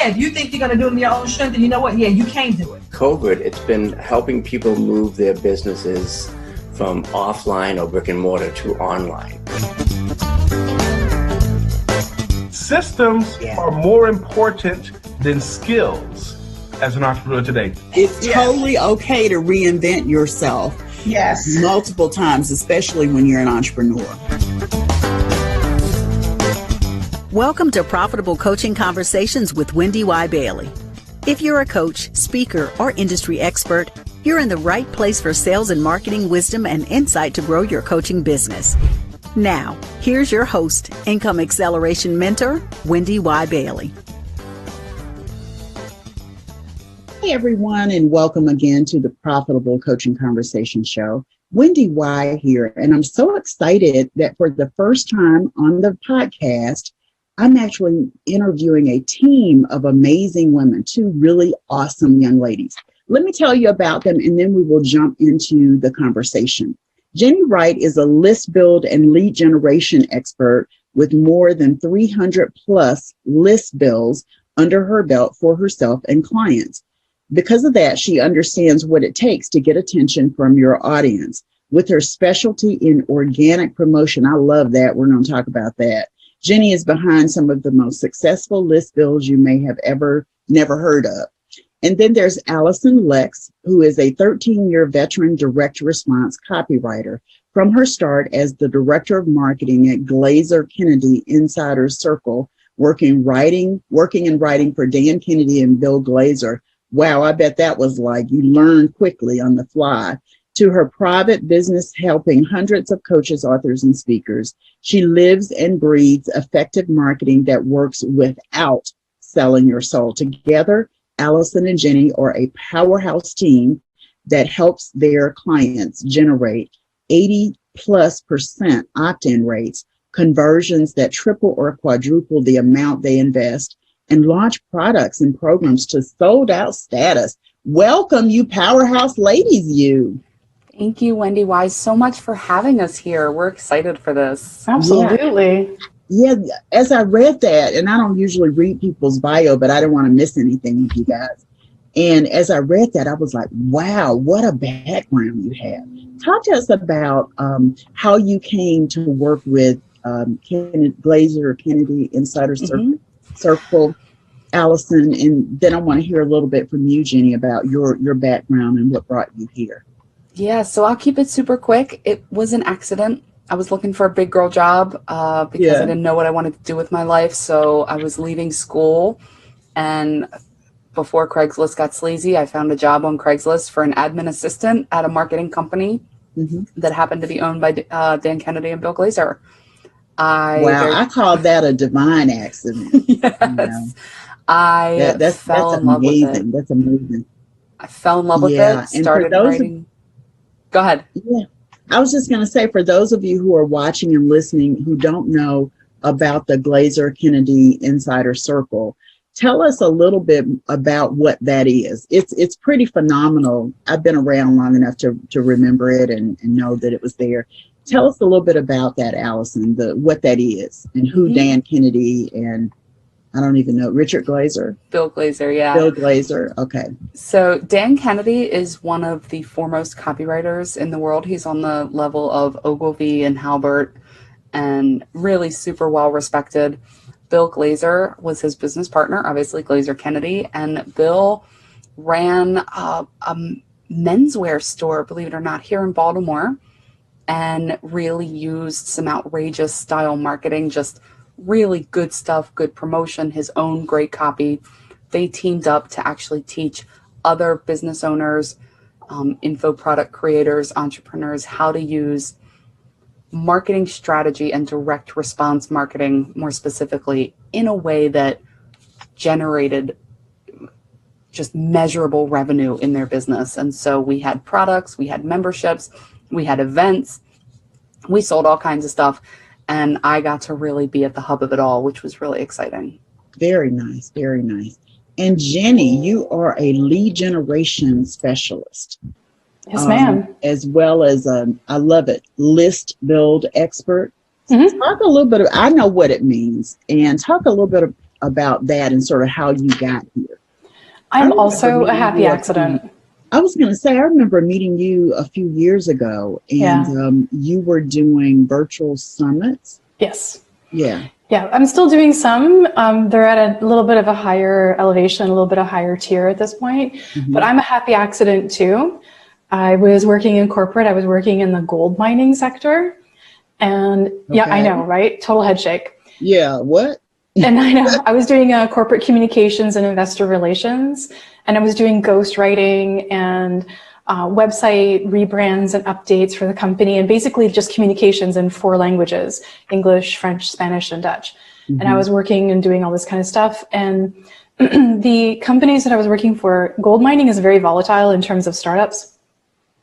yeah, if you think you're going to do it in your own strength, then you know what? Yeah, you can do it. COVID, it's been helping people move their businesses from offline or brick and mortar to online. Systems are more important than skills as an entrepreneur today. It's totally okay to reinvent yourself. Yes. Multiple times, especially when you're an entrepreneur. Welcome to Profitable Coaching Conversations with Wendy Y. Bailey. If you're a coach, speaker, or industry expert, you're in the right place for sales and marketing wisdom and insight to grow your coaching business. Now, here's your host, Income Acceleration Mentor, Wendy Y. Bailey. Hey, everyone, and welcome again to the Profitable Coaching Conversation Show. Wendy Y. here, and I'm so excited that for the first time on the podcast, I'm actually interviewing a team of amazing women, two really awesome young ladies. Let me tell you about them, and then we will jump into the conversation. Jennie Wright is a list build and lead generation expert with more than 300 plus list builds under her belt for herself and clients. Because of that, she understands what it takes to get attention from your audience. With her specialty in organic promotion, I love that. We're going to talk about that. Jennie is behind some of the most successful list builds you may have never heard of. And then there's Alyson Lex, who is a 13-year veteran direct response copywriter. From her start as the director of marketing at Glazer-Kennedy Insider Circle, working and writing for Dan Kennedy and Bill Glazer. Wow, I bet that was like you learn quickly on the fly. To her private business helping hundreds of coaches, authors, and speakers. She lives and breathes effective marketing that works without selling your soul. Together, Alyson and Jennie are a powerhouse team that helps their clients generate 80+% opt-in rates, conversions that triple or quadruple the amount they invest, and launch products and programs to sold out status. Welcome, you powerhouse ladies, you. Thank you, Wendy Y, so much for having us here. We're excited for this. Absolutely. Yeah, as I read that, and I don't usually read people's bio, but I didn't want to miss anything with you guys. And as I read that, I was like, wow, what a background you have. Talk to us about how you came to work with Glazer-Kennedy Insider Circle, Alyson, and then I want to hear a little bit from you, Jennie, about your background and what brought you here. Yeah, so I'll keep it super quick. It was an accident. I was looking for a big girl job because I didn't know what I wanted to do with my life. So I was leaving school, and before Craigslist got sleazy, I found a job on Craigslist for an admin assistant at a marketing company that happened to be owned by Dan Kennedy and Bill Glazer. I call that a divine accident. Yes. You know? I fell in love with it. That's amazing. I fell in love with it, started writing. Go ahead. Yeah. I was just going to say, for those of you who are watching and listening who don't know about the Glazer-Kennedy Insider Circle, tell us a little bit about what that is. It's pretty phenomenal. I've been around long enough to remember it and know that it was there. Tell us a little bit about that, Alyson, what that is and who Dan Kennedy and I don't even know, Richard Glazer? Bill Glazer, yeah. Bill Glazer, okay. So Dan Kennedy is one of the foremost copywriters in the world. He's on the level of Ogilvy and Halbert and really super well respected. Bill Glazer was his business partner, obviously Glazer-Kennedy, and Bill ran a menswear store, believe it or not, here in Baltimore, and really used some outrageous style marketing, just really good stuff, good promotion, his own great copy. They teamed up to actually teach other business owners, info product creators, entrepreneurs, how to use marketing strategy and direct response marketing, more specifically, in a way that generated just measurable revenue in their business. And so we had products, we had memberships, we had events, we sold all kinds of stuff. And I got to really be at the hub of it all, which was really exciting. Very nice. Very nice. And Jennie, you are a lead generation specialist. Yes, ma'am. As well as, I love it, list build expert. Talk a little bit, I know what it means, and talk a little bit about that and sort of how you got here. I'm also a happy accident. I was going to say, I remember meeting you a few years ago, and you were doing virtual summits. Yes. Yeah. Yeah, I'm still doing some. They're at a little bit of a higher elevation, a little bit of higher tier at this point. But I'm a happy accident too. I was working in corporate. I was working in the gold mining sector. And yeah, I know, right? Total head shake. Yeah, what? And I know I was doing corporate communications and investor relations, and I was doing ghostwriting and website rebrands and updates for the company, and basically just communications in 4 languages: English, French, Spanish, and Dutch. And I was working and doing all this kind of stuff. And the companies that I was working for, gold mining is very volatile in terms of startups.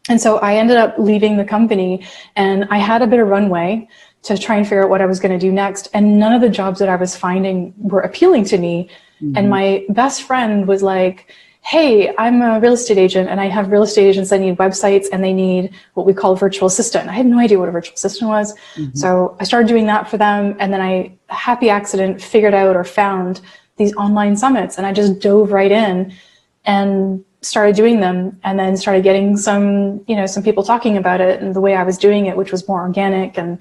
And so I ended up leaving the company, and I had a bit of runway to try and figure out what I was going to do next. And none of the jobs that I was finding were appealing to me. And my best friend was like, hey, I'm a real estate agent, and I have real estate agents that need websites, and they need what we call a virtual assistant. I had no idea what a virtual assistant was. So I started doing that for them. And then I, happy accident, figured out or found these online summits, and I just dove right in and started doing them, and then started getting some people talking about it and the way I was doing it, which was more organic and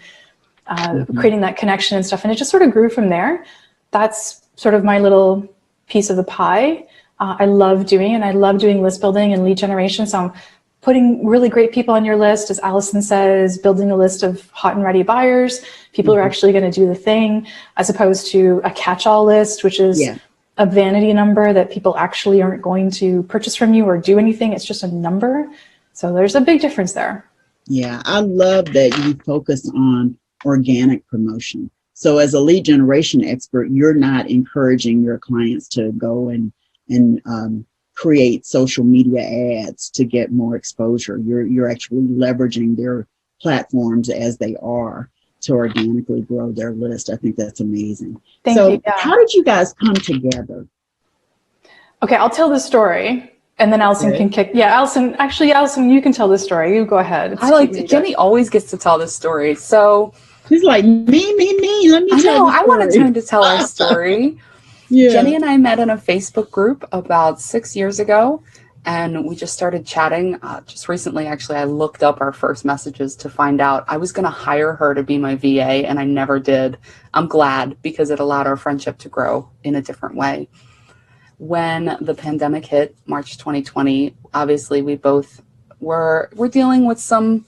creating that connection and stuff. And it just sort of grew from there. That's sort of my little piece of the pie. I love doing, and I love doing list building and lead generation. So I'm putting really great people on your list, as Alyson says, building a list of hot and ready buyers, people who are actually going to do the thing, as opposed to a catch-all list, which is a vanity number that people actually aren't going to purchase from you or do anything. It's just a number. So there's a big difference there. Yeah, I love that you focus on organic promotion. So as a lead generation expert, you're not encouraging your clients to go and create social media ads to get more exposure. You're actually leveraging their platforms as they are to organically grow their list. I think that's amazing. Thank you. Yeah. How did you guys come together? Okay, I'll tell the story. And then Alyson can kick. Yeah, Alyson, you can tell this story. You go ahead. Jennie always gets to tell this story. So she's like, me. Let me tell you. I want to turn to tell our story. Jennie and I met in a Facebook group about 6 years ago, and we just started chatting. Just recently, actually, I looked up our first messages to find out I was going to hire her to be my VA, and I never did. I'm glad, because it allowed our friendship to grow in a different way. When the pandemic hit, March 2020, obviously we both were dealing with some,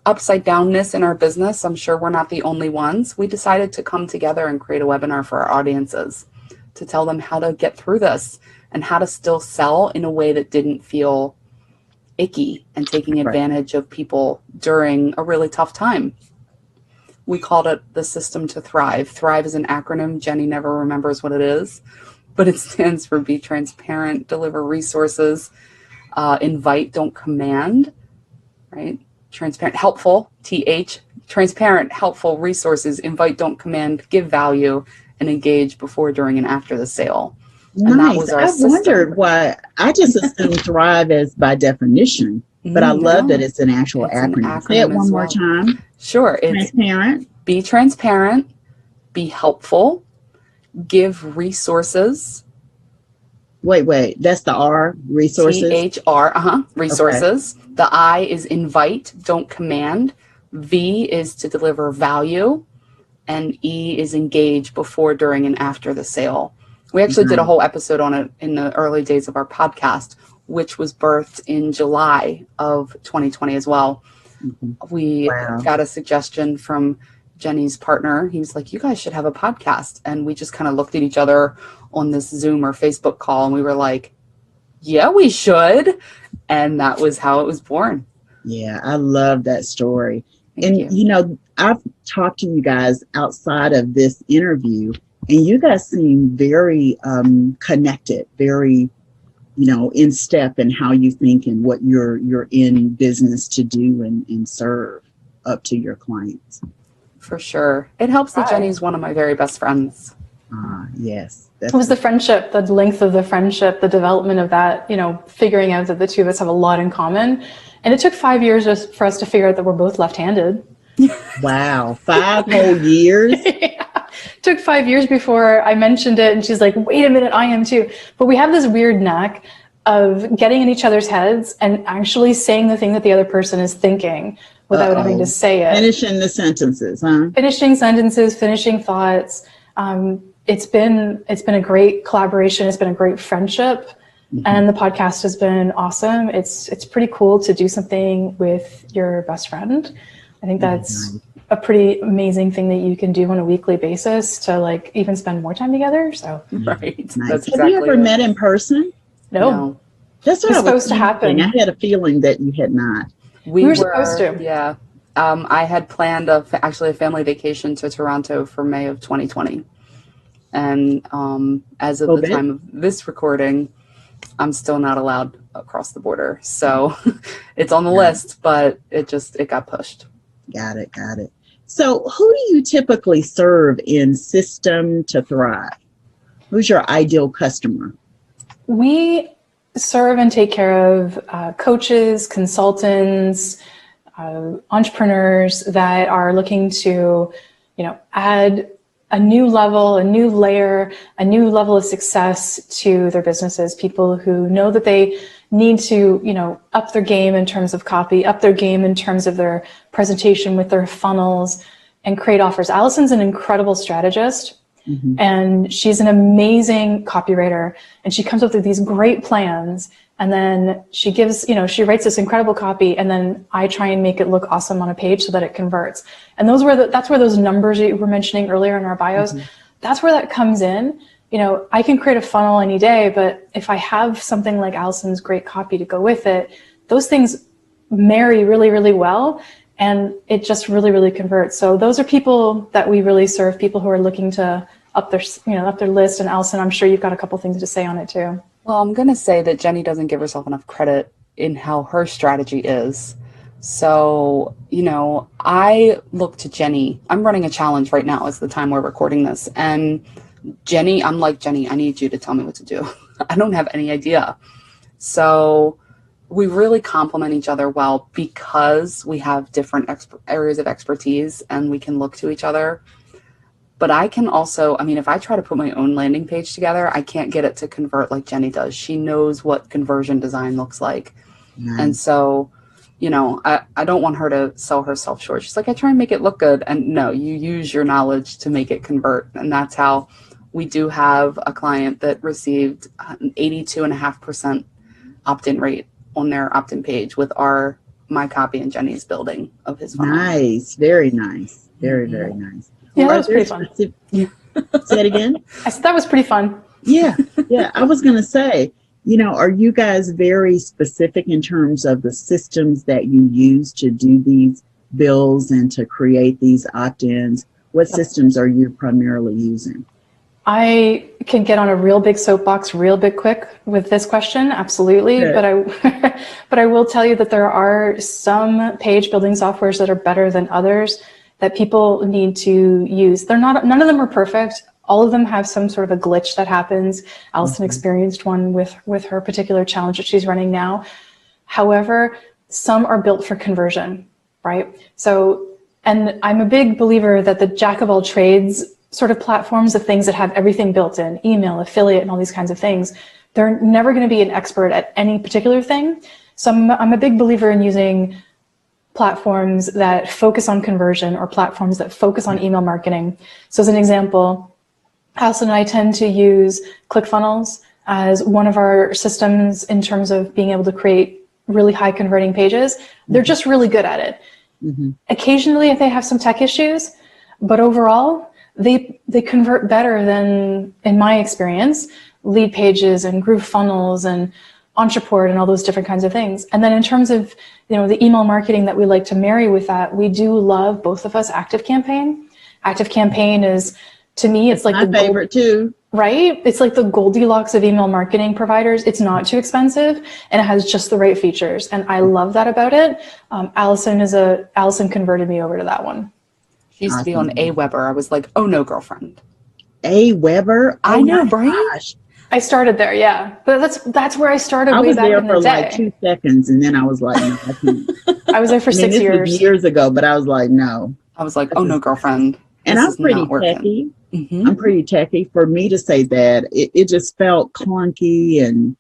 upside downness in our business. I'm sure we're not the only ones. We decided to come together and create a webinar for our audiences to tell them how to get through this and how to still sell in a way that didn't feel icky and taking advantage of people during a really tough time. We called it the System to Thrive. Thrive is an acronym. Jennie never remembers what it is, but it stands for be transparent, deliver resources, invite, don't command, right? Transparent, helpful, transparent, helpful resources, invite, don't command, give value, and engage before, during, and after the sale. And that was our system. Wondered why. I just assumed Thrive as by definition, but I love that it's an actual acronym. Say it one more time. Sure. It's transparent. Be transparent, be helpful, give resources. Wait, that's the R, resources? THR, resources. Okay. The I is invite, don't command. V is to deliver value. And E is engage before, during, and after the sale. We actually did a whole episode on it in the early days of our podcast, which was birthed in July of 2020 as well. We got a suggestion from Jennie's partner. He was like, you guys should have a podcast. And we just kind of looked at each other on this Zoom or Facebook call, and we were like, yeah, we should. And that was how it was born. Yeah, I love that story. Thank you. I've talked to you guys outside of this interview, and you guys seem very connected, very, in step in how you think and what you're in business to do and serve up to your clients. For sure. It helps that Jennie's one of my very best friends. Yes. It was the friendship, the length of the friendship, the development of that, figuring out that the two of us have a lot in common. And it took 5 years for us to figure out that we're both left-handed. Wow. 5 whole years? Yeah. Took 5 years before I mentioned it, and she's like, wait a minute, I am too. But we have this weird knack of getting in each other's heads and actually saying the thing that the other person is thinking without having to say it. Finishing the sentences, huh? Finishing sentences, finishing thoughts. It's been a great collaboration. It's been a great friendship. Mm-hmm. And the podcast has been awesome. It's pretty cool to do something with your best friend. I think that's a pretty amazing thing that you can do on a weekly basis to like even spend more time together. So right. Nice. That's Have you ever met in person? No. That's what it's supposed to happen. I had a feeling that you had not. We were supposed to. Yeah. I had planned actually a family vacation to Toronto for May of 2020. And as of the time of this recording, I'm still not allowed across the border. So it's on the list, but it got pushed. Got it. So who do you typically serve in System to Thrive? Who's your ideal customer? We serve and take care of coaches, consultants, entrepreneurs that are looking to, add a new level, a new layer, a new level of success to their businesses. People who know that they need to, up their game in terms of copy, up their game in terms of their presentation with their funnels and create offers. Alyson's an incredible strategist. Mm-hmm. And she's an amazing copywriter, and she comes up with these great plans, and then she gives, she writes this incredible copy, and then I try and make it look awesome on a page so that it converts. And that's where those numbers you were mentioning earlier in our bios, mm-hmm. that's where that comes in. I can create a funnel any day, but if I have something like Alyson's great copy to go with it, those things marry really, really well. And it just really, really converts. So those are people that we really serve, people who are looking to up their list. And Alyson, I'm sure you've got a couple things to say on it too. Well, I'm going to say that Jennie doesn't give herself enough credit in how her strategy is. So, I look to Jennie. I'm running a challenge right now. It's the time we're recording this. And Jennie, I'm like, Jennie, I need you to tell me what to do. I don't have any idea. So we really complement each other well because we have different areas of expertise and we can look to each other. But I can also, if I try to put my own landing page together, I can't get it to convert like Jennie does. She knows what conversion design looks like. Mm. And so, I don't want her to sell herself short. She's like, I try and make it look good. And no, you use your knowledge to make it convert. And that's how we do have a client that received an 82.5% opt-in rate on their opt-in page with my copy and Jennie's building of his funnel. Nice. Very nice. Very, very nice. Yeah, that was pretty fun. Say it again? I said that was pretty fun. Yeah. I was going to say, are you guys very specific in terms of the systems that you use to do these bills and to create these opt-ins? What systems are you primarily using? I can get on a real big soapbox real big quick with this question, absolutely. Good. But I will tell you that there are some page building softwares that are better than others that people need to use. None of them are perfect. All of them have some sort of a glitch that happens. Alyson experienced one with her particular challenge that she's running now. However, some are built for conversion, right? So, and I'm a big believer that the jack of all trades sort of platforms, the things that have everything built in, email, affiliate, and all these kinds of things, they're never going to be an expert at any particular thing. So I'm a big believer in using platforms that focus on conversion or platforms that focus on email marketing. So as an example, Alyson and I tend to use ClickFunnels as one of our systems in terms of being able to create really high converting pages. They're just really good at it. Mm-hmm. Occasionally they have some tech issues, but overall, they convert better than, in my experience, lead pages and GrooveFunnels and Entreport and all those different kinds of things. And then in terms of, the email marketing that we like to marry with that, we do love, both of us, ActiveCampaign. ActiveCampaign is, to me, it's like my favorite too. Right? It's like the Goldilocks of email marketing providers. It's not too expensive and it has just the right features. And I love that about it. Alyson converted me over to that one. She used to be on Aweber. I was like, oh no, girlfriend. Aweber? I know, right? Gosh. I started there, yeah. But that's where I started. I way was back there in the for day. like 2 seconds, and then I was like, no, I can't. I was there for 6 years. This was years ago, but I was like, no. I was like, oh no, girlfriend. And I'm pretty techy. Mm-hmm. I'm pretty techy. For me to say that, it just felt clunky and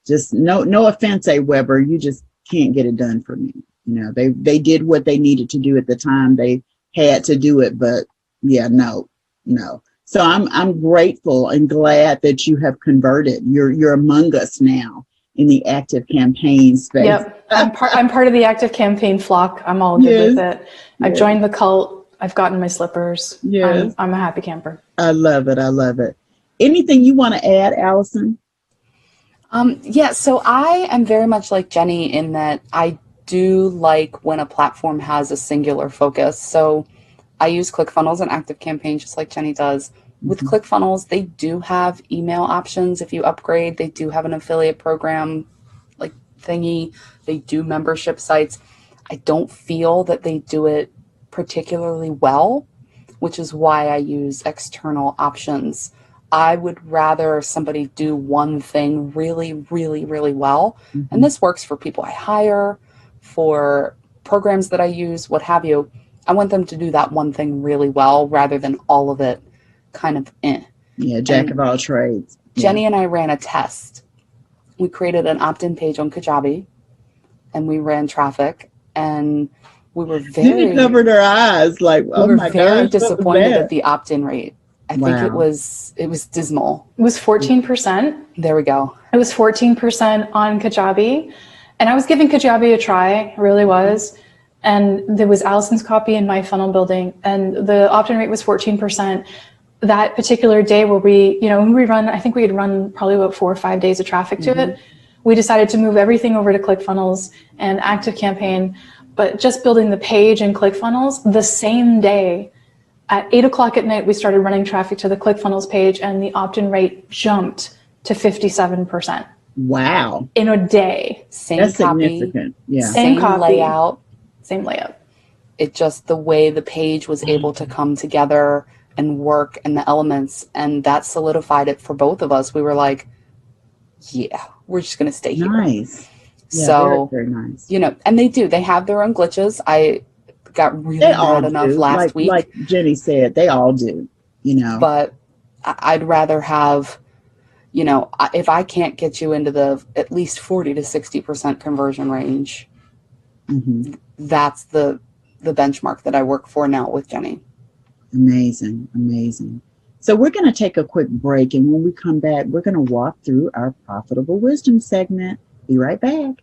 just no offense, Weber, you just can't get it done for me. You know, they did what they needed to do at the time they had to do it, but yeah, no. So I'm grateful and glad that you have converted. You're among us now in the active campaign space. Yep, I'm part of the active campaign flock. I'm all good with it. I've joined the cult. I've gotten my slippers. Yes. I'm a happy camper. I love it. Anything you want to add, Alyson? So I am very much like Jennie in that I do like when a platform has a singular focus. So I use ClickFunnels and ActiveCampaign just like Jennie does. With ClickFunnels, they do have email options if you upgrade. They do have an affiliate program like thingy. They do membership sites. I don't feel that they do it particularly well, which is why I use external options. I would rather somebody do one thing really, really, really well. And this works for people I hire, for programs that I use, what have you. I want them to do that one thing really well rather than all of it kind of Yeah, jack of all trades. Jennie and I ran a test. We created an opt-in page on Kajabi and we ran traffic, and we were Jennie covered her eyes like, oh my gosh. We were very disappointed at the opt-in rate. I think it was dismal. It was 14%. There we go. It was 14% on Kajabi. And I was giving Kajabi a try, really was. And there was Alyson's copy in my funnel building, and the opt-in rate was 14%. That particular day where when we run, I think we had run probably about 4 or 5 days of traffic to it. We decided to move everything over to ClickFunnels and ActiveCampaign, but just building the page in ClickFunnels the same day. At 8:00 at night, we started running traffic to the ClickFunnels page, and the opt-in rate jumped to 57%. Wow. In a day. That's significant. Yeah. Same copy. Layout. Same layout. It just the way the page was able to come together and work and the elements, and that solidified it for both of us. We were like, yeah, we're just going to stay here. Nice. Yeah, so, very nice. And they have their own glitches. I got really mad enough last week. Like Jennie said, they all do, But I'd rather have, if I can't get you into the at least 40 to 60% conversion range, that's the benchmark that I work for now with Jennie. Amazing. So we're going to take a quick break, and when we come back, we're going to walk through our Profitable Wisdom segment. Be right back.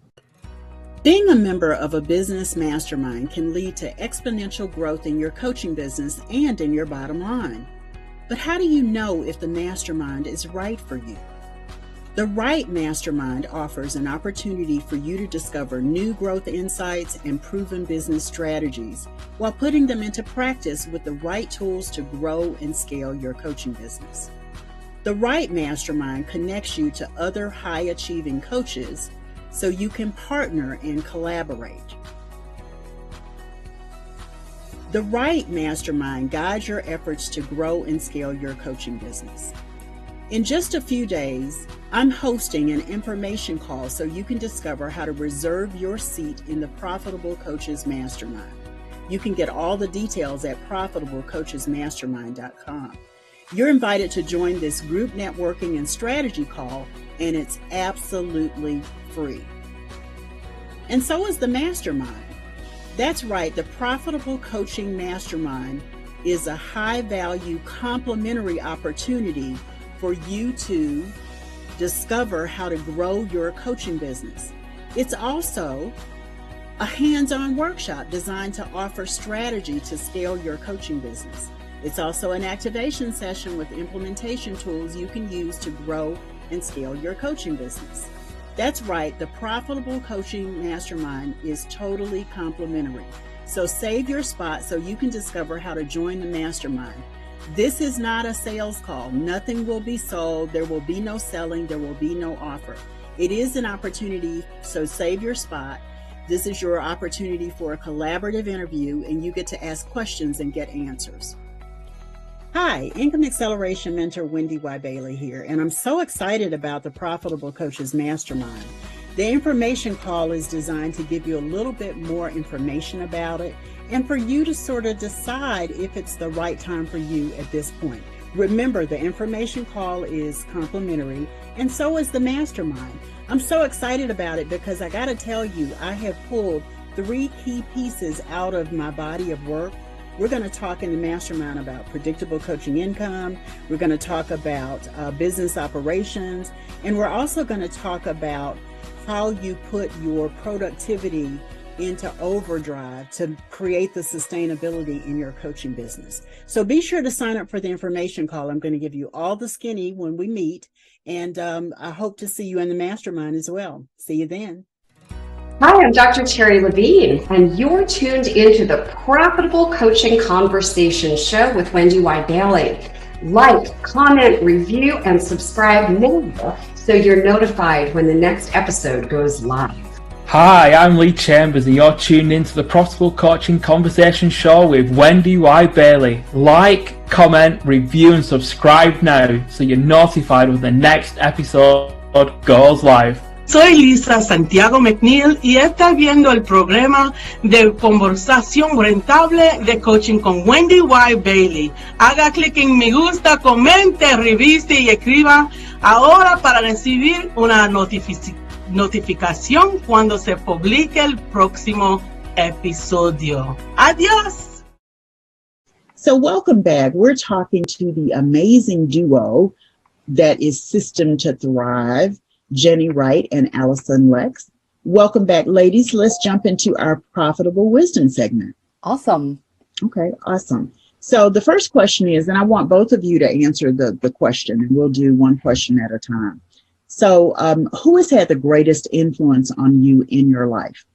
Being a member of a business mastermind can lead to exponential growth in your coaching business and in your bottom line. But how do you know if the mastermind is right for you? The right mastermind offers an opportunity for you to discover new growth insights and proven business strategies while putting them into practice with the right tools to grow and scale your coaching business. The right mastermind connects you to other high-achieving coaches so you can partner and collaborate. The right mastermind guides your efforts to grow and scale your coaching business. In just a few days, I'm hosting an information call so you can discover how to reserve your seat in the Profitable Coaches Mastermind. You can get all the details at profitablecoachesmastermind.com. You're invited to join this group networking and strategy call, and it's absolutely free. And so is the mastermind. That's right, the Profitable Coaching Mastermind is a high-value complimentary opportunity for you to discover how to grow your coaching business. It's also a hands-on workshop designed to offer strategy to scale your coaching business. It's also an activation session with implementation tools you can use to grow and scale your coaching business. That's right, the Profitable Coaching Mastermind is totally complimentary. So save your spot so you can discover how to join the mastermind. This is not a sales call. Nothing will be sold. There will be no selling. There will be no offer. It is an opportunity, so save your spot. This is your opportunity for a collaborative interview, and you get to ask questions and get answers. Hi, Income Acceleration Mentor Wendy Y. Bailey here, and I'm so excited about the Profitable Coaches Mastermind. The information call is designed to give you a little bit more information about it and for you to sort of decide if it's the right time for you at this point. Remember, the information call is complimentary, and so is the mastermind. I'm so excited about it because I got to tell you, I have pulled 3 key pieces out of my body of work. We're going to talk in the mastermind about predictable coaching income. We're going to talk about business operations. And we're also going to talk about how you put your productivity into overdrive to create the sustainability in your coaching business. So be sure to sign up for the information call. I'm going to give you all the skinny when we meet. And I hope to see you in the mastermind as well. See you then. Hi, I'm Dr. Terry Levine, and you're tuned into the Profitable Coaching Conversation Show with Wendy Y. Bailey. Like, comment, review, and subscribe now so you're notified when the next episode goes live. Hi, I'm Lee Chambers, and you're tuned into the Profitable Coaching Conversation Show with Wendy Y. Bailey. Like, comment, review, and subscribe now so you're notified when the next episode goes live. Soy Lisa Santiago McNeil y está viendo el programa de conversación rentable de coaching con Wendy Y. Bailey. Haga clic en me gusta, comente, revise y escriba ahora para recibir una notificación cuando se publique el próximo episodio. Adiós. So welcome back. We're talking to the amazing duo that is System to Thrive, Jennie Wright and Alyson Lex. Welcome back, ladies. Let's jump into our Profitable Wisdom segment. Awesome. Okay, awesome. So the first question is, and I want both of you to answer the question, and we'll do one question at a time. So who has had the greatest influence on you in your life?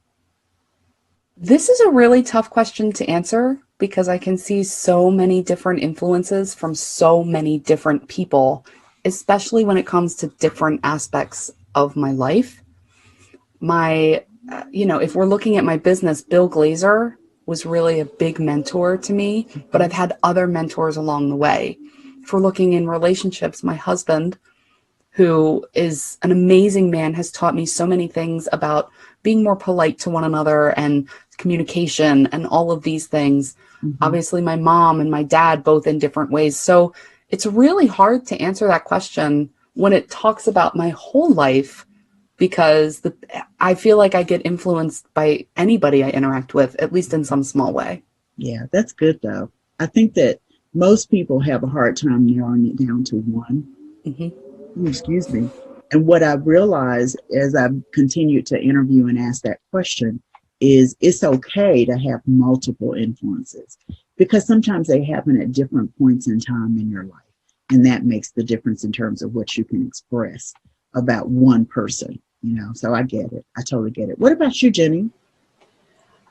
This is a really tough question to answer because I can see so many different influences from so many different people, especially when it comes to different aspects of my life. If we're looking at my business, Bill Glazer was really a big mentor to me, but I've had other mentors along the way. If we're looking in relationships, my husband, who is an amazing man, has taught me so many things about being more polite to one another and communication and all of these things. Mm-hmm. Obviously, my mom and my dad, both in different ways. So it's really hard to answer that question when it talks about my whole life, because I feel like I get influenced by anybody I interact with, at least in some small way. Yeah, that's good, though. I think that most people have a hard time narrowing it down to one. Mm-hmm. Excuse me. And what I've realized as I've continued to interview and ask that question is it's okay to have multiple influences, because sometimes they happen at different points in time in your life. And that makes the difference in terms of what you can express about one person, so I get it. I totally get it. What about you, Jennie?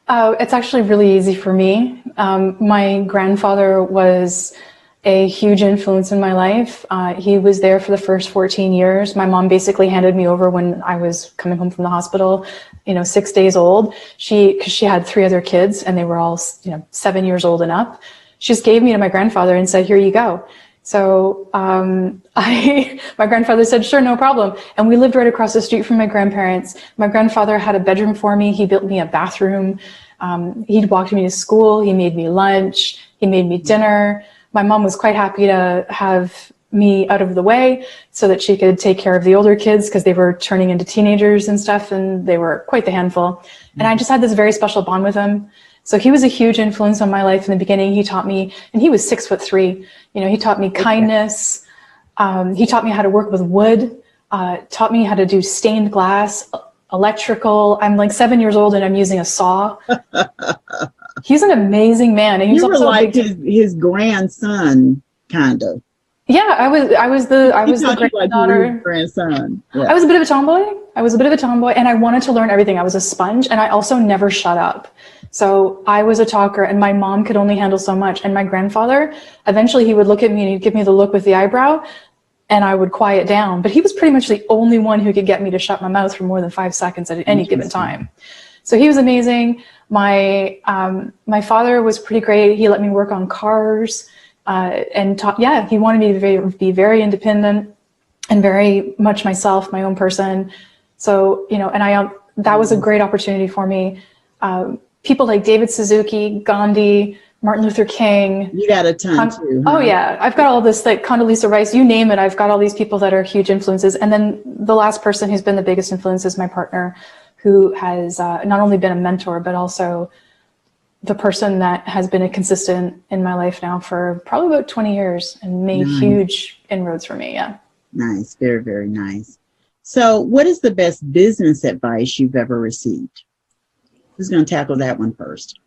Oh, it's actually really easy for me. My grandfather was a huge influence in my life. He was there for the first 14 years. My mom basically handed me over when I was coming home from the hospital, 6 days old. Because she had 3 other kids and they were all, 7 years old and up. She just gave me to my grandfather and said, "Here you go." So my grandfather said, "Sure, no problem." And we lived right across the street from my grandparents. My grandfather had a bedroom for me. He built me a bathroom. He'd walked me to school. He made me lunch. He made me dinner. My mom was quite happy to have me out of the way so that she could take care of the older kids because they were turning into teenagers and stuff, and they were quite the handful. And I just had this very special bond with him. So he was a huge influence on my life in the beginning. He taught me, and he was 6'3". He taught me kindness. He taught me how to work with wood, taught me how to do stained glass, electrical. I'm like 7 years old and I'm using a saw. He's an amazing man. And he was also like his grandson, kind of. Yeah, I was the granddaughter. Grandson. Yeah. I was a bit of a tomboy. And I wanted to learn everything. I was a sponge, and I also never shut up. So I was a talker, and my mom could only handle so much. And my grandfather, eventually he would look at me and he'd give me the look with the eyebrow, and I would quiet down. But he was pretty much the only one who could get me to shut my mouth for more than 5 seconds at any given time. So he was amazing. My father was pretty great. He let me work on cars, and he wanted me to be very independent and very much myself, my own person. So, that was a great opportunity for me. People like David Suzuki, Gandhi, Martin Luther King. You got a ton too. Oh yeah, I've got all this, like Condoleezza Rice, you name it. I've got all these people that are huge influences. And then the last person who's been the biggest influence is my partner, who has not only been a mentor, but also the person that has been a consistent in my life now for probably about 20 years and made huge inroads for me. Yeah. Nice. Very, very nice. So what is the best business advice you've ever received? Who's going to tackle that one first?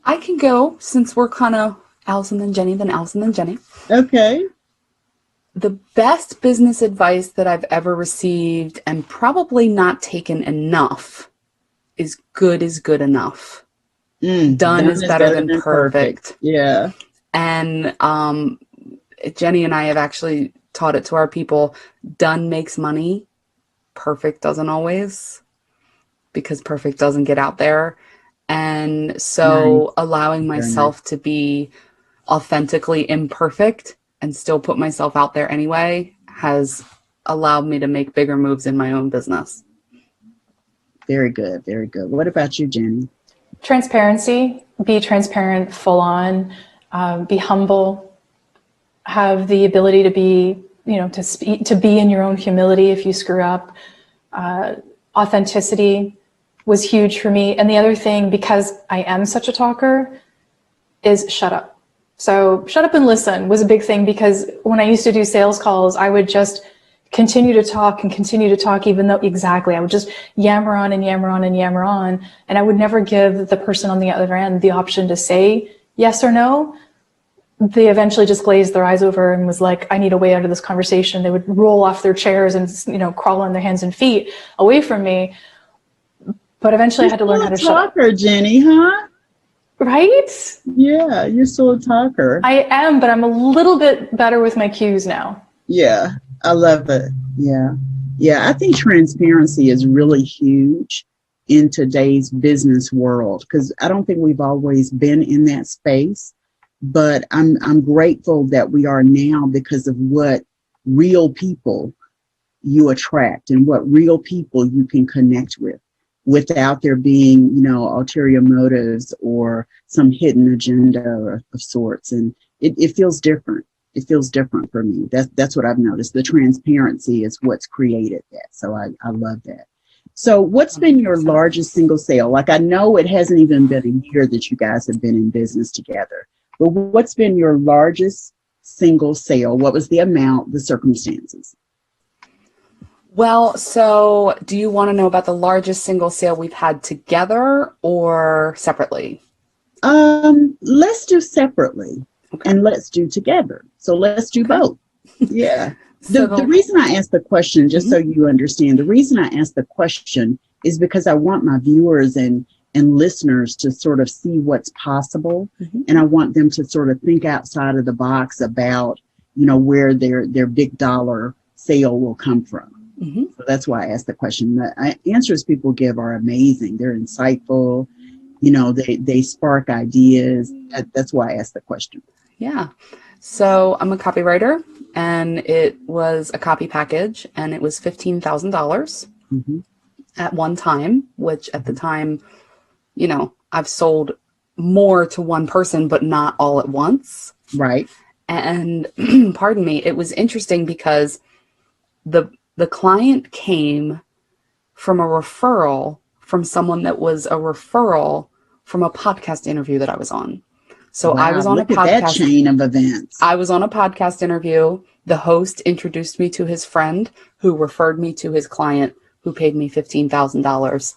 I can go, since we're kind of Alyson and Jennie, then Alyson and Jennie. Okay. The best business advice that I've ever received, and probably not taken enough, is good enough. Done is better than perfect. Yeah. And Jennie and I have actually taught it to our people. Done makes money. Perfect doesn't always, because perfect doesn't get out there. And so allowing myself to be authentically imperfect and still put myself out there anyway has allowed me to make bigger moves in my own business. Very good. Very good. What about you, Jennie? Transparency. Be transparent, full on. Be humble. Have the ability to be, to be in your own humility if you screw up. Authenticity was huge for me. And the other thing, because I am such a talker, is shut up. So shut up and listen was a big thing, because when I used to do sales calls, I would just continue to talk, even though I would just yammer on and yammer on and yammer on. And I would never give the person on the other end the option to say yes or no. They eventually just glazed their eyes over and was like, I need a way out of this conversation. They would roll off their chairs and, crawl on their hands and feet away from me. But eventually I had to learn how to shut up. You're still a talker, Jennie, huh? Right? Yeah, you're still a talker. I am, but I'm a little bit better with my cues now. Yeah, I love it. Yeah. Yeah, I think transparency is really huge in today's business world, because I don't think we've always been in that space. But I'm grateful that we are now, because of what real people you attract and what real people you can connect with, without there being, ulterior motives or some hidden agenda of sorts. And it feels different. It feels different for me. That's what I've noticed. The transparency is what's created that. So I love that. So what's been your largest single sale? Like, I know it hasn't even been a year that you guys have been in business together, but what's been your largest single sale? What was the amount, the circumstances? Well, so do you want to know about the largest single sale we've had together or separately? Let's do separately, and let's do together. So let's do both. Yeah. The reason I asked the question, just so you understand, the reason I asked the question is because I want my viewers and listeners to sort of see what's possible. And I want them to sort of think outside of the box about, where their big dollar sale will come from. So that's why I asked the question. The answers people give are amazing. They're insightful. They spark ideas. That's why I asked the question. Yeah. So I'm a copywriter, and it was a copy package, and it was $15,000 at one time, which at the time, I've sold more to one person, but not all at once. Right. And pardon me, it was interesting because the client came from a referral from someone that was a referral from a podcast interview that I was on. So I was on a podcast. Look at that chain of events. I was on a podcast interview. The host introduced me to his friend, who referred me to his client, who paid me $15,000.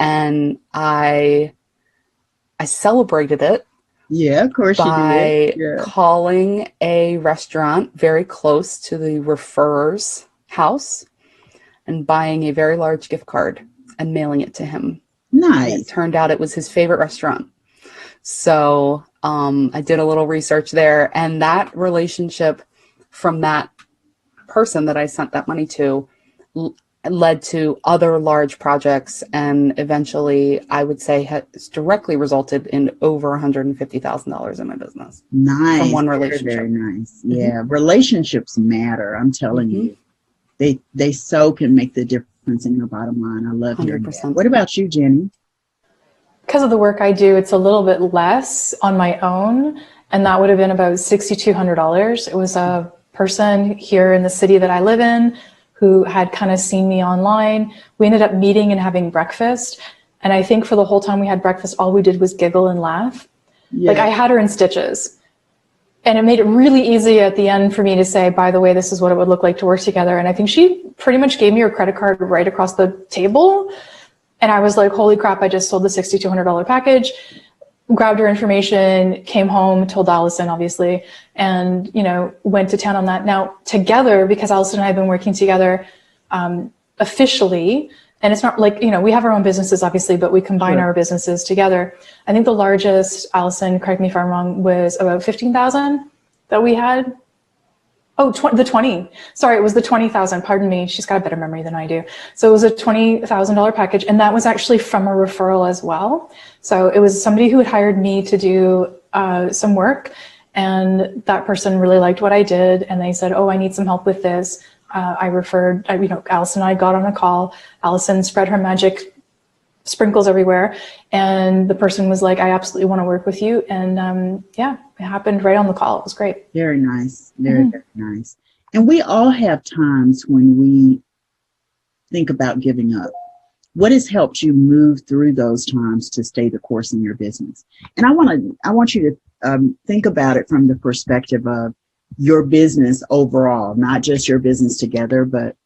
And I celebrated it. Yeah, of course you did. By calling a restaurant very close to the referrer's house and buying a very large gift card and mailing it to him. Nice. And it turned out it was his favorite restaurant. So I did a little research there, and that relationship from that person that I sent that money to led to other large projects, and eventually I would say has directly resulted in over $150,000 in my business. Nice. From one relationship. Very, very nice. Yeah. Relationships matter. I'm telling you, they so can make the difference in your bottom line. I love hearing that. What about you, Jennie? because of the work I do, it's a little bit less on my own. And that would have been about $6,200. It was a person here in the city that I live in who had kind of seen me online. We ended up meeting and having breakfast. And I think for the whole time we had breakfast, all we did was giggle and laugh. Yeah. Like I had her in stitches. And it made it really easy at the end for me to say, by the way, this is what it would look like to work together. And I think she pretty much gave me her credit card right across the table. And I was like, holy crap, I just sold the $6,200 package, grabbed her information, came home, told Alyson, obviously, and, went to town on that. Now, together, because Alyson and I have been working together officially, and it's not like, we have our own businesses, obviously, but we combine our businesses together. I think the largest, Alyson, correct me if I'm wrong, was about 15,000 that we had. Oh, the 20. Sorry, it was the 20,000. Pardon me. She's got a better memory than I do. So it was a $20,000 package. And that was actually from a referral as well. So it was somebody who had hired me to do some work. And that person really liked what I did. And they said, oh, I need some help with this. I referred, Alyson and I got on a call. Alyson spread her magic sprinkles everywhere. And the person was like, I absolutely want to work with you. And it happened right on the call. It was great. Very nice. Very nice. And we all have times when we think about giving up. What has helped you move through those times to stay the course in your business? And I want you to think about it from the perspective of your business overall, not just your business together, but,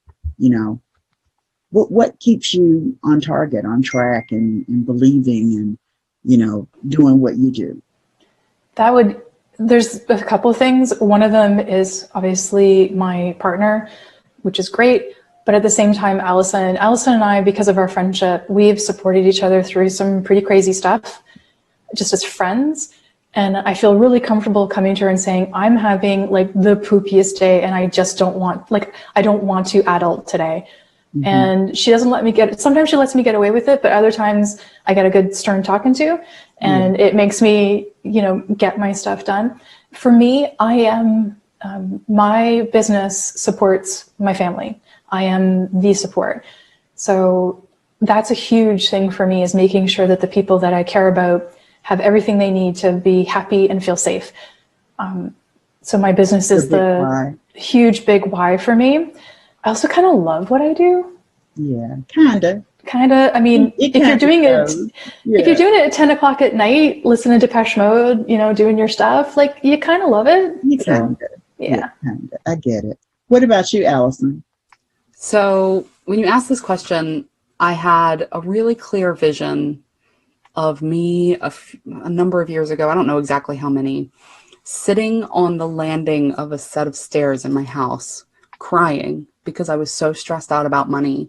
what keeps you on target, on track, and believing and, doing what you do? There's a couple of things. One of them is obviously my partner, which is great. But at the same time, Alyson and I, because of our friendship, we've supported each other through some pretty crazy stuff, just as friends. And I feel really comfortable coming to her and saying, I'm having like the poopiest day and I just don't want to adult today. Mm-hmm. And she doesn't let me sometimes she lets me get away with it, but other times I get a good stern talking to, and it makes me, get my stuff done. For me, I am, my business supports my family. I am the support. So that's a huge thing for me, is making sure that the people that I care about have everything they need to be happy and feel safe. So my business is the huge big why for me. I also kind of love what I do. Yeah, kind of. I mean, if you're doing it at 10 o'clock at night, listening to Depeche Mode, doing your stuff, like you kind of love it. You kind of. Yeah. Kinda. I get it. What about you, Alyson? So when you asked this question, I had a really clear vision of me a number of years ago. I don't know exactly how many, sitting on the landing of a set of stairs in my house, crying because I was so stressed out about money.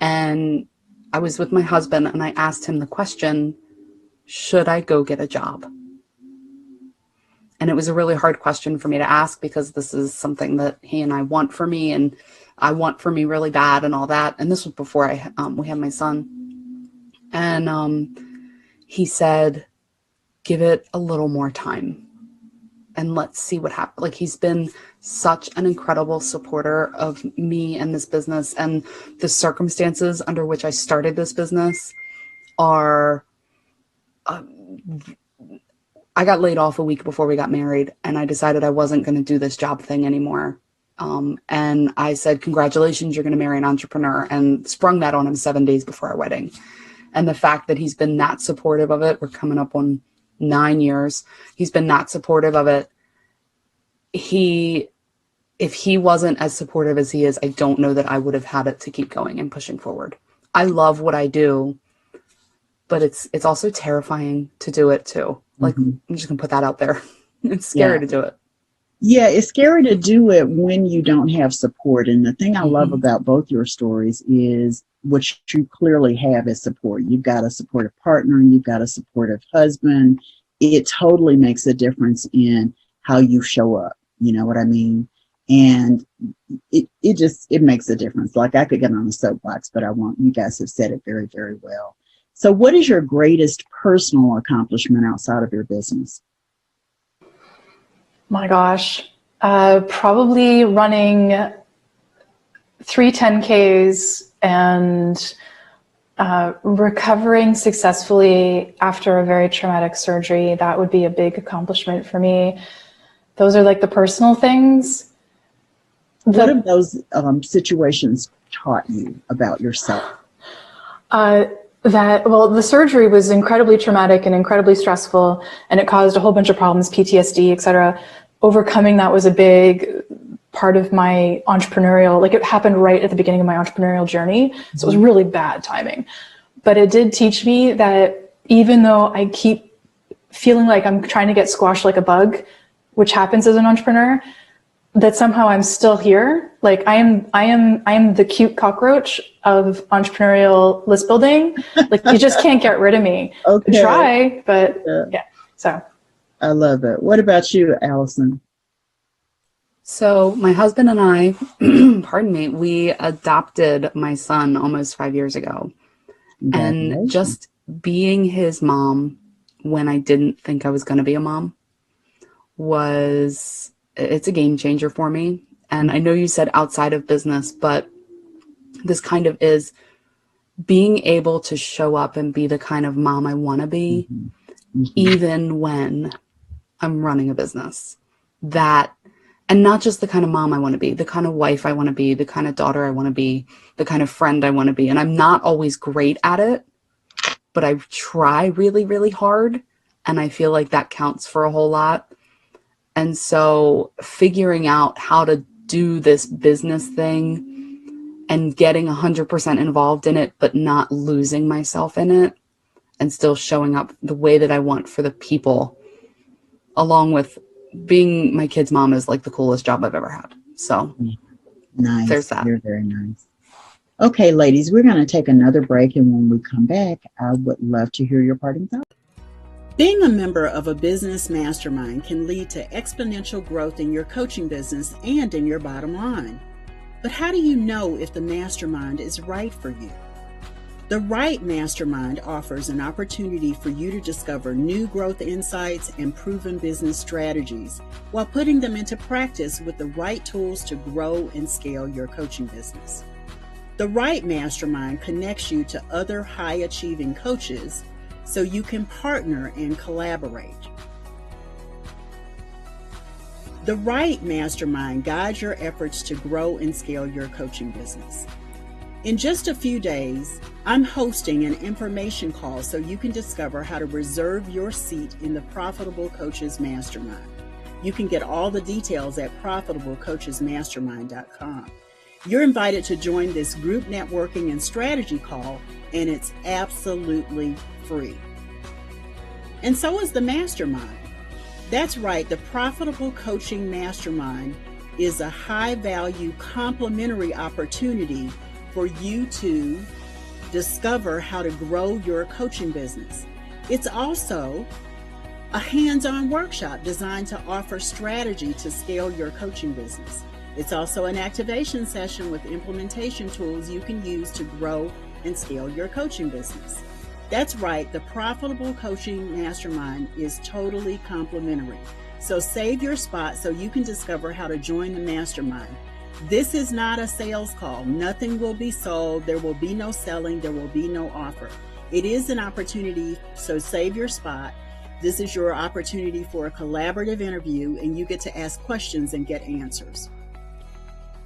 And I was with my husband and I asked him the question, should I go get a job? And it was a really hard question for me to ask, because this is something that he and I want for me, and I want for me really bad and all that. And this was before we had my son. And he said, give it a little more time and let's see what happens. Like, he's been such an incredible supporter of me and this business, and the circumstances under which I started this business are, I got laid off a week before we got married, and I decided I wasn't going to do this job thing anymore. And I said, congratulations, you're going to marry an entrepreneur, and sprung that on him 7 days before our wedding. And the fact that he's been that supportive of it, we're coming up on 9 years. He's been that supportive of it. If he wasn't as supportive as he is, I don't know that I would have had it to keep going and pushing forward. I love what I do, but it's also terrifying to do it too. Like, I'm just gonna put that out there. It's scary to do it. Yeah, it's scary to do it when you don't have support. And the thing I love about both your stories is what you clearly have is support. You've got a supportive partner and you've got a supportive husband. It totally makes a difference in how you show up. You know what I mean? And it makes a difference. Like, I could get on a soapbox, but I won't. You guys have said it very, very well. So what is your greatest personal accomplishment outside of your business? My gosh, probably running 3 10Ks and Recovering successfully after a very traumatic surgery, that would be a big accomplishment for me. Those are like the personal things. What have those situations taught you about yourself? The surgery was incredibly traumatic and incredibly stressful, and it caused a whole bunch of problems, PTSD, etc. Overcoming that was a big part of my entrepreneurial, like it happened right at the beginning of my entrepreneurial journey. So it was really bad timing. But it did teach me that even though I keep feeling like I'm trying to get squashed like a bug, which happens as an entrepreneur, that somehow I'm still here. Like I am the cute cockroach of entrepreneurial list building. Like you just can't get rid of me. Okay. Try, but yeah. So I love it. What about you, Alyson? So my husband and I, pardon me, we adopted my son almost 5 years ago. And just being his mom when I didn't think I was going to be a mom it's a game changer for me. And I know you said outside of business, but this kind of is being able to show up and be the kind of mom I want to be, even when I'm running a business. And not just the kind of mom I want to be, the kind of wife I want to be, the kind of daughter I want to be, the kind of friend I want to be. And I'm not always great at it, but I try really, really hard. And I feel like that counts for a whole lot. And so figuring out how to do this business thing and getting 100% involved in it, but not losing myself in it and still showing up the way that I want for the people, along with being my kid's mom, is like the coolest job I've ever had. So nice. There's that. You're very nice. Okay, ladies, we're going to take another break. And when we come back, I would love to hear your parting thoughts. Being a member of a business mastermind can lead to exponential growth in your coaching business and in your bottom line. But how do you know if the mastermind is right for you? The Right Mastermind offers an opportunity for you to discover new growth insights and proven business strategies while putting them into practice with the right tools to grow and scale your coaching business. The Right Mastermind connects you to other high-achieving coaches so you can partner and collaborate. The Right Mastermind guides your efforts to grow and scale your coaching business. In just a few days, I'm hosting an information call so you can discover how to reserve your seat in the Profitable Coaches Mastermind. You can get all the details at profitablecoachesmastermind.com. You're invited to join this group networking and strategy call, and it's absolutely free. And so is the mastermind. That's right, the Profitable Coaching Mastermind is a high-value complimentary opportunity for you to discover how to grow your coaching business. It's also a hands-on workshop designed to offer strategy to scale your coaching business. It's also an activation session with implementation tools you can use to grow and scale your coaching business. That's right, the Profitable Coaching Mastermind is totally complimentary. So save your spot so you can discover how to join the mastermind. This is not a sales call. Nothing will be sold. There will be no selling. There will be no offer. It is an opportunity, so save your spot. This is your opportunity for a collaborative interview, and you get to ask questions and get answers.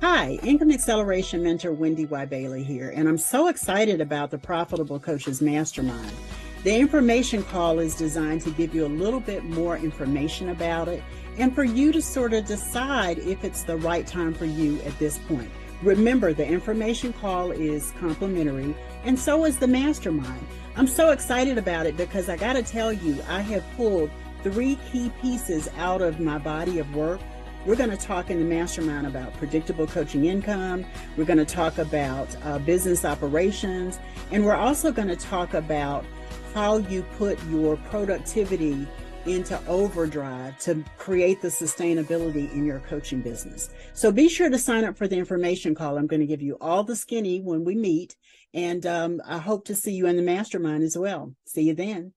Hi, Income Acceleration Mentor Wendy Y. Bailey here, and I'm so excited about the Profitable Coaches Mastermind. The information call is designed to give you a little bit more information about it and for you to sort of decide if it's the right time for you at this point. Remember, the information call is complimentary, and so is the mastermind. I'm so excited about it because I got to tell you, I have pulled 3 key pieces out of my body of work. We're going to talk in the mastermind about predictable coaching income. We're going to talk about business operations. And we're also going to talk about how you put your productivity into overdrive to create the sustainability in your coaching business. So be sure to sign up for the information call. I'm going to give you all the skinny when we meet. And I hope to see you in the mastermind as well. See you then.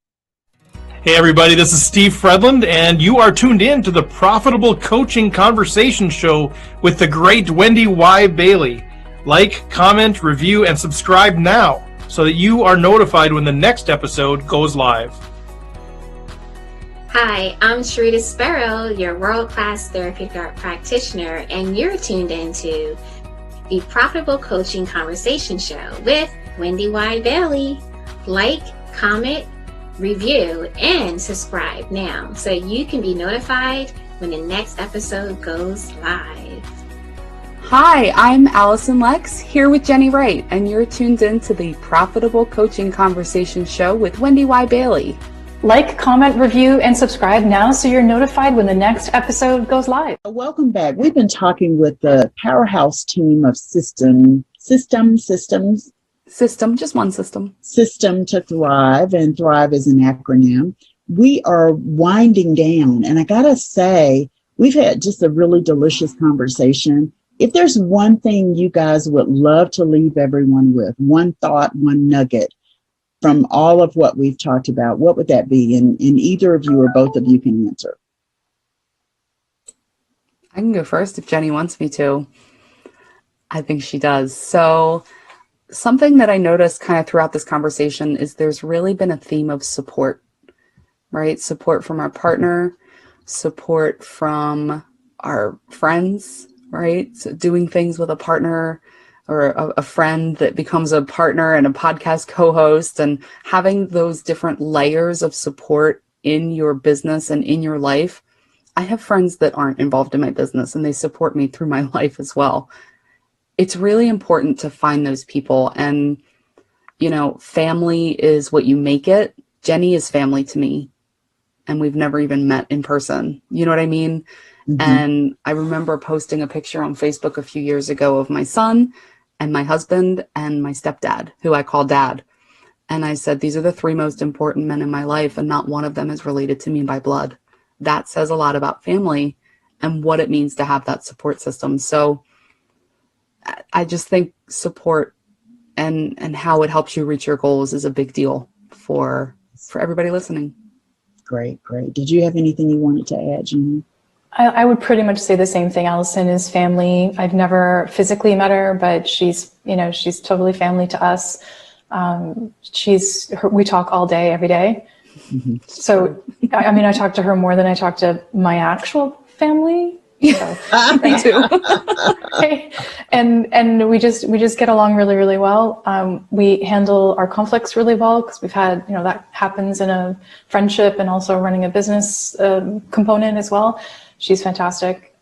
Hey everybody, this is Steve Fredland, and you are tuned in to the Profitable Coaching Conversation Show with the great Wendy Y. Bailey. Like, comment, review, and subscribe now so that you are notified when the next episode goes live. Hi, I'm Sharita Sparrow, your world-class therapeutic art practitioner, and you're tuned into the Profitable Coaching Conversation Show with Wendy Y. Bailey. Like, comment, review, and subscribe now so you can be notified when the next episode goes live. Hi, I'm Alyson Lex, here with Jennie Wright, and you're tuned in to the Profitable Coaching Conversation Show with Wendy Y. Bailey. Like, comment, review, and subscribe now so you're notified when the next episode goes live. Welcome back. We've been talking with the powerhouse team of System, just one system. System to Thrive, and Thrive is an acronym. We are winding down, and I gotta say, we've had just a really delicious conversation. If there's one thing you guys would love to leave everyone with, one thought, one nugget from all of what we've talked about, what would that be? And either of you or both of you can answer. I can go first if Jennie wants me to. I think she does. So something that I noticed kind of throughout this conversation is there's really been a theme of support, right? Support from our partner, support from our friends, right? So doing things with a partner or a friend that becomes a partner and a podcast co-host, and having those different layers of support in your business and in your life. I have friends that aren't involved in my business and they support me through my life as well. It's really important to find those people. And, you know, family is what you make it. Jennie is family to me, and we've never even met in person. You know what I mean? Mm-hmm. And I remember posting a picture on Facebook a few years ago of my son and my husband and my stepdad, who I call dad. And I said, these are the three most important men in my life, and not one of them is related to me by blood. That says a lot about family and what it means to have that support system. So I just think support and how it helps you reach your goals is a big deal for everybody listening. Great. Did you have anything you wanted to add, Jennie? I would pretty much say the same thing. Alyson is family. I've never physically met her, but she's totally family to us. We talk all day, every day. Mm-hmm. So, I mean, I talk to her more than I talk to my actual family. So, me too. And we just get along really, really well. We handle our conflicts really well because we've had, that happens in a friendship and also running a business component as well. She's fantastic.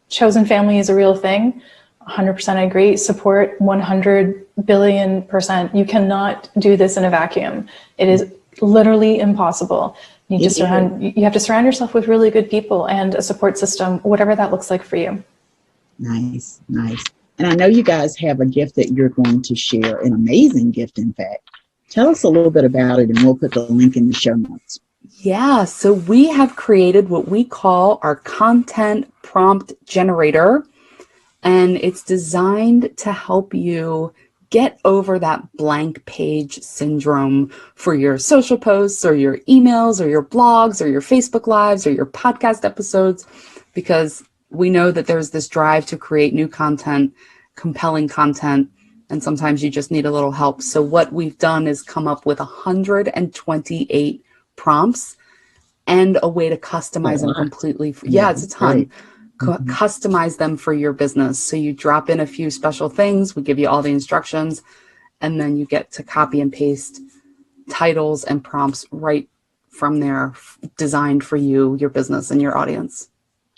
Chosen family is a real thing. 100% I agree. Support 100 billion%. You cannot do this in a vacuum. It is literally impossible. You have to surround yourself with really good people and a support system, whatever that looks like for you. Nice. And I know you guys have a gift that you're going to share, an amazing gift, in fact. Tell us a little bit about it, and we'll put the link in the show notes. Yeah, so we have created what we call our content prompt generator, and it's designed to help you get over that blank page syndrome for your social posts or your emails or your blogs or your Facebook Lives or your podcast episodes, because we know that there's this drive to create new content, compelling content, and sometimes you just need a little help. So what we've done is come up with 128 prompts and a way to customize them completely. It's a ton. Customize them for your business. So you drop in a few special things, we give you all the instructions, and then you get to copy and paste titles and prompts right from there, designed for you, your business, and your audience.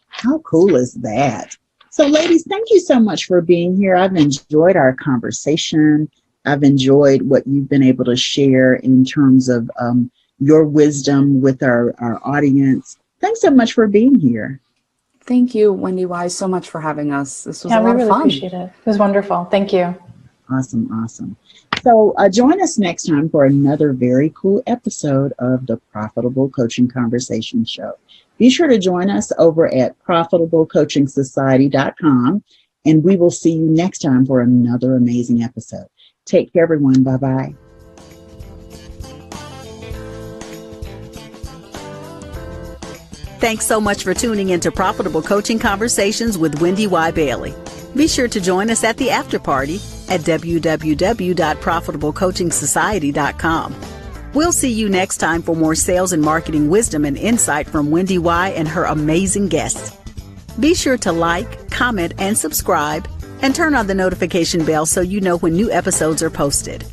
How cool is that? So ladies, thank you so much for being here. I've enjoyed our conversation. I've enjoyed what you've been able to share in terms of your wisdom with our audience. Thanks so much for being here. Thank you, Wendy Y, so much for having us. This was a lot of fun. We really appreciate it. It was wonderful. Thank you. Awesome. So join us next time for another very cool episode of the Profitable Coaching Conversation Show. Be sure to join us over at profitablecoachingsociety.com, and we will see you next time for another amazing episode. Take care, everyone. Bye-bye. Thanks so much for tuning into Profitable Coaching Conversations with Wendy Y. Bailey. Be sure to join us at the after party at www.profitablecoachingsociety.com. We'll see you next time for more sales and marketing wisdom and insight from Wendy Y and her amazing guests. Be sure to like, comment, and subscribe, and turn on the notification bell so you know when new episodes are posted.